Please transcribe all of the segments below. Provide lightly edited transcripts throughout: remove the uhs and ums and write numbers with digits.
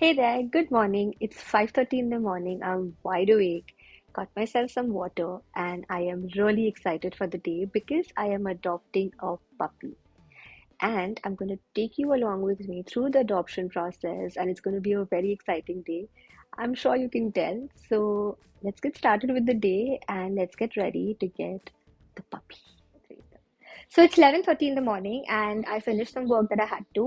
Hey there, good morning. It's 5:30 in the morning. I'm wide awake, got myself some water, and I am really excited for the day because I am adopting a puppy. And I'm going to take you along with me through the adoption process, and it's going to be a very exciting day. I'm sure you can tell. So let's get started with the day and let's get ready to get the puppy. So it's 11:30 in the morning and I finished some work that I had to.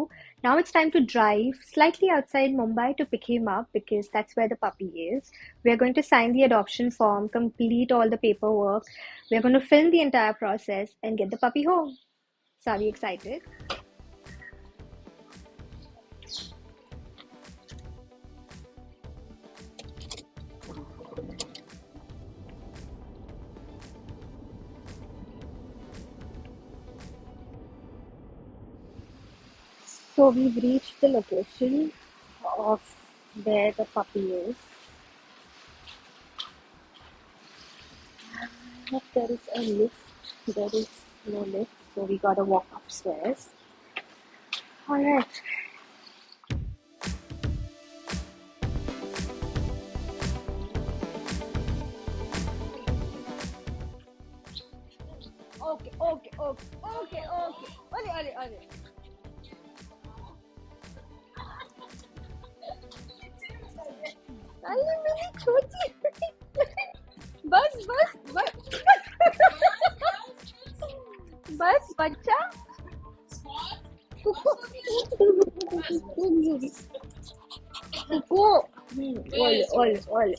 Now it's time to drive slightly outside Mumbai to pick him up because that's where the puppy is. We are going to sign the adoption form, complete all the paperwork. We are going to film the entire process and get the puppy home. So are you excited? So we've reached the location of where the puppy is. If there is a lift, there is no lift, so we gotta walk upstairs. Alright. Okay, okay, okay, okay, okay. Ole, ole, ole. अरे मेरी छोटी बस बस बस बस बच्चा को ओले ओले ओले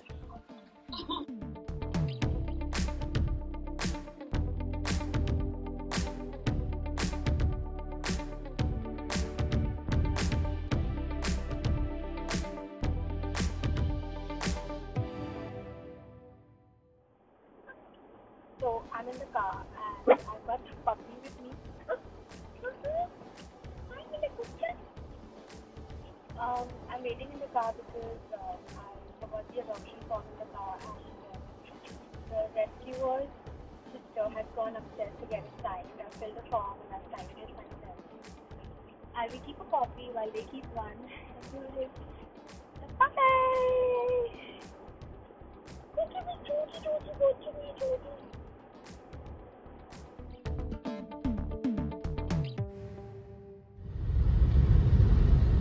So I'm in the car and I've got puppy with me. Hi, little kucha. I'm waiting in the car because I forgot the adoption form in the car and the rescuer's sister has gone upstairs to get it signed. I've filled the form and I've signed it myself. I will keep a copy while they keep one. Bye!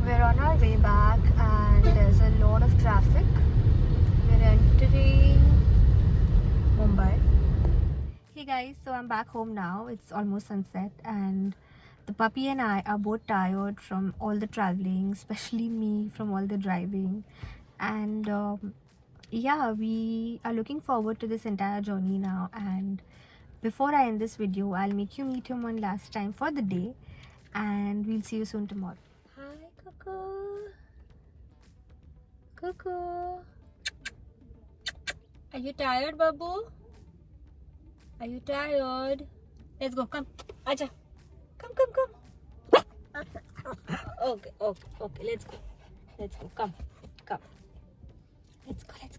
We're on our way back and there's a lot of traffic. We're entering Mumbai. Hey guys, so I'm back home now. It's almost sunset and the puppy and I are both tired from all the traveling, especially me from all the driving. And yeah, we are looking forward to this entire journey now. And before I end this video, I'll make you meet him one last time for the day and we'll see you soon tomorrow. Hi, Coco. Coco. Are you tired, Babu? Are you tired? Let's go. Come. Acha. Come, come, come. Okay, okay, okay. Let's go. Let's go. Come, come. Let's go. Let's